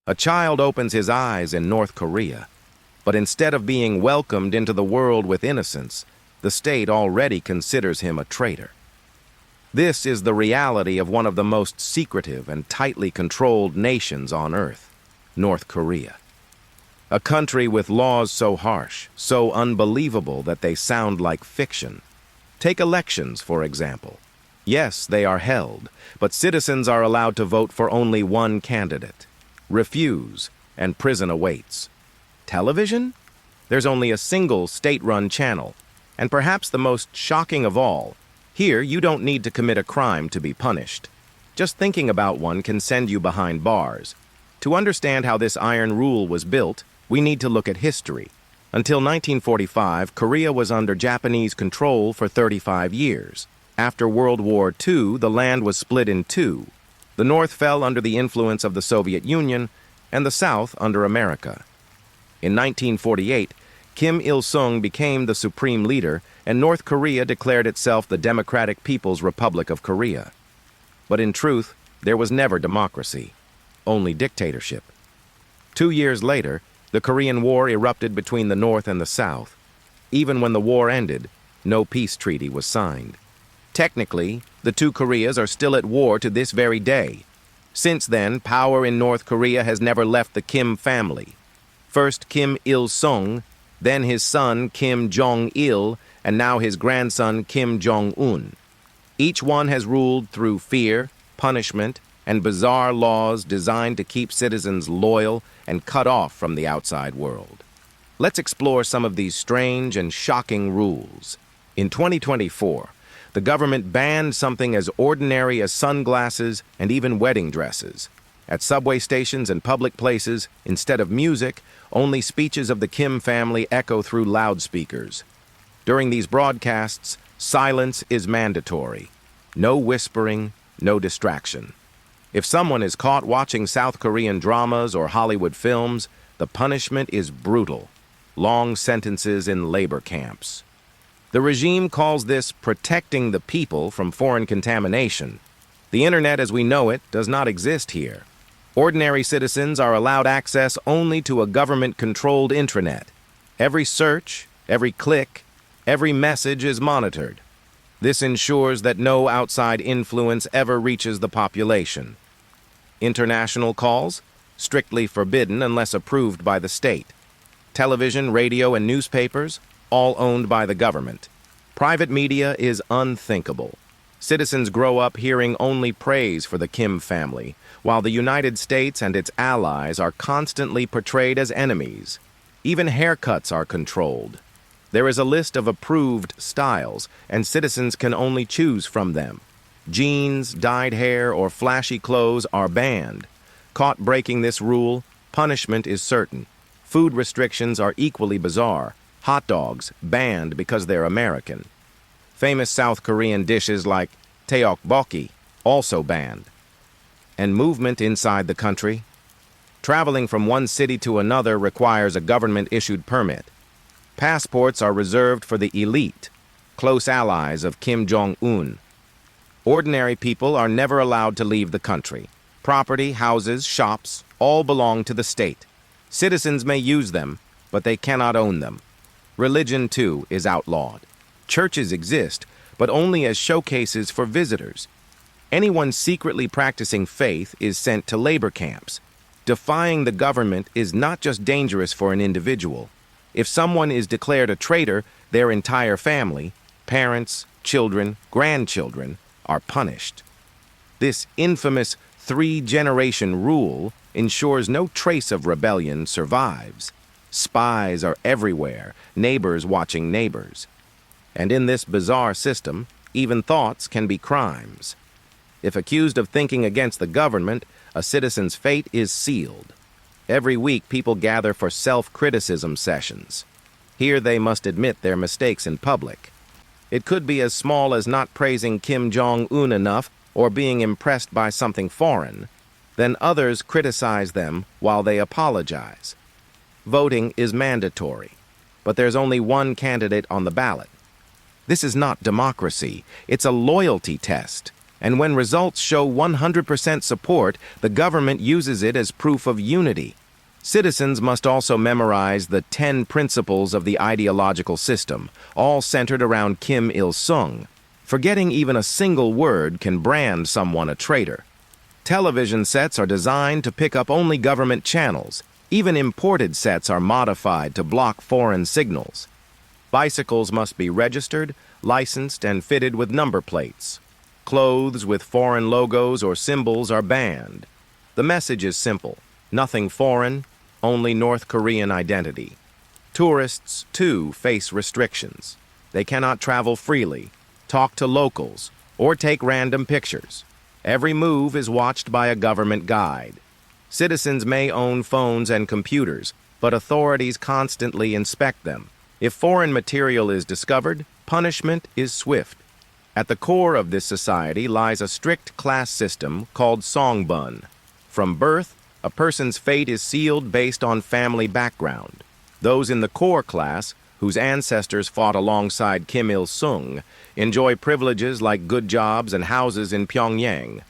A child opens his eyes in North Korea, but instead of being welcomed into the world with innocence, the state already considers him a traitor. This is the reality of one of the most secretive and tightly controlled nations on Earth, North Korea. A country with laws so harsh, so unbelievable that they sound like fiction. Take elections, for example. Yes, they are held, but citizens are allowed to vote for only one candidate. Refuse, and prison awaits. Television? There's only a single state-run channel, and perhaps the most shocking of all, here you don't need to commit a crime to be punished. Just thinking about one can send you behind bars. To understand how this iron rule was built, we need to look at history. Until 1945, Korea was under Japanese control for 35 years. After World War II, the land was split in two. The North fell under the influence of the Soviet Union, and the South under America. In 1948, Kim Il-sung became the supreme leader, and North Korea declared itself the Democratic People's Republic of Korea. But in truth, there was never democracy, only dictatorship. 2 years later, the Korean War erupted between the North and the South. Even when the war ended, no peace treaty was signed. Technically, the two Koreas are still at war to this very day. Since then, power in North Korea has never left the Kim family. First Kim Il-sung, then his son Kim Jong-il, and now his grandson Kim Jong Un. Each one has ruled through fear, punishment, and bizarre laws designed to keep citizens loyal and cut off from the outside world. Let's explore some of these strange and shocking rules. In 2024, the government banned something as ordinary as sunglasses and even wedding dresses. At subway stations and public places, instead of music, only speeches of the Kim family echo through loudspeakers. During these broadcasts, silence is mandatory. No whispering, no distraction. If someone is caught watching South Korean dramas or Hollywood films, the punishment is brutal. Long sentences in labor camps. The regime calls this protecting the people from foreign contamination. The internet as we know it does not exist here. Ordinary citizens are allowed access only to a government-controlled intranet. Every search, every click, every message is monitored. This ensures that no outside influence ever reaches the population. International calls? Strictly forbidden unless approved by the state. Television, radio, and newspapers? All owned by the government. Private media is unthinkable. Citizens grow up hearing only praise for the Kim family, while the United States and its allies are constantly portrayed as enemies. Even haircuts are controlled. There is a list of approved styles, and citizens can only choose from them. Jeans, dyed hair, or flashy clothes are banned. Caught breaking this rule, punishment is certain. Food restrictions are equally bizarre. Hot dogs banned because they're American. Famous South Korean dishes like tteokbokki also banned. And movement inside the country? Traveling from one city to another requires a government-issued permit. Passports are reserved for the elite, close allies of Kim Jong Un. Ordinary people are never allowed to leave the country. Property, houses, shops, all belong to the state. Citizens may use them, but they cannot own them. Religion, too, is outlawed. Churches exist, but only as showcases for visitors. Anyone secretly practicing faith is sent to labor camps. Defying the government is not just dangerous for an individual. If someone is declared a traitor, their entire family, parents, children, grandchildren, are punished. This infamous three-generation rule ensures no trace of rebellion survives. Spies are everywhere, neighbors watching neighbors. And in this bizarre system, even thoughts can be crimes. If accused of thinking against the government, a citizen's fate is sealed. Every week, people gather for self-criticism sessions. Here they must admit their mistakes in public. It could be as small as not praising Kim Jong Un enough or being impressed by something foreign. Then others criticize them while they apologize. Voting is mandatory, but there's only one candidate on the ballot. This is not democracy, it's a loyalty test. And when results show 100% support, the government uses it as proof of unity. Citizens must also memorize the 10 principles of the ideological system, all centered around Kim Il-sung. Forgetting even a single word can brand someone a traitor. Television sets are designed to pick up only government channels. Even imported sets are modified to block foreign signals. Bicycles must be registered, licensed, and fitted with number plates. Clothes with foreign logos or symbols are banned. The message is simple: nothing foreign, only North Korean identity. Tourists, too, face restrictions. They cannot travel freely, talk to locals, or take random pictures. Every move is watched by a government guide. Citizens may own phones and computers, but authorities constantly inspect them. If foreign material is discovered, punishment is swift. At the core of this society lies a strict class system called songbun. From birth, a person's fate is sealed based on family background. Those in the core class, whose ancestors fought alongside Kim Il-sung, enjoy privileges like good jobs and houses in Pyongyang.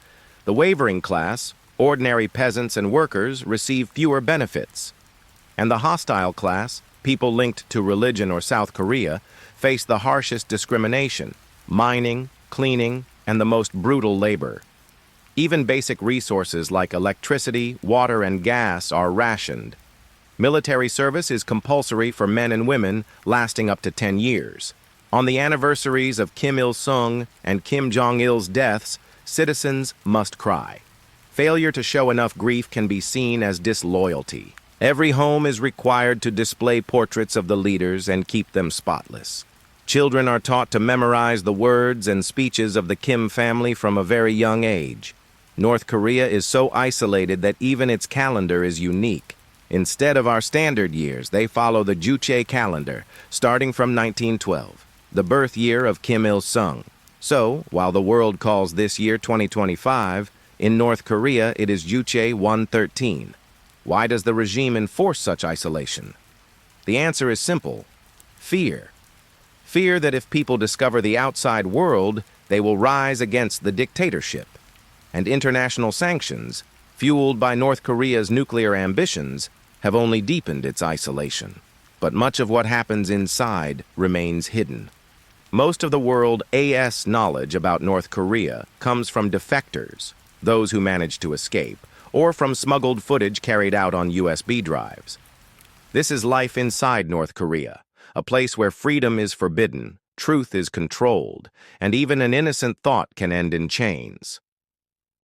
The wavering class, ordinary peasants and workers, receive fewer benefits. And the hostile class, people linked to religion or South Korea, face the harshest discrimination: mining, cleaning, and the most brutal labor. Even basic resources like electricity, water, and gas are rationed. Military service is compulsory for men and women, lasting up to 10 years. On the anniversaries of Kim Il-sung and Kim Jong-il's deaths, citizens must cry. Failure to show enough grief can be seen as disloyalty. Every home is required to display portraits of the leaders and keep them spotless. Children are taught to memorize the words and speeches of the Kim family from a very young age. North Korea is so isolated that even its calendar is unique. Instead of our standard years, they follow the Juche calendar, starting from 1912, the birth year of Kim Il-sung. So, while the world calls this year 2025, in North Korea it is Juche 113. Why does the regime enforce such isolation? The answer is simple: fear. Fear that if people discover the outside world, they will rise against the dictatorship. And international sanctions, fueled by North Korea's nuclear ambitions, have only deepened its isolation. But much of what happens inside remains hidden. Most of the world's knowledge about North Korea comes from defectors, those who manage to escape, or from smuggled footage carried out on USB drives. This is life inside North Korea, a place where freedom is forbidden, truth is controlled, and even an innocent thought can end in chains.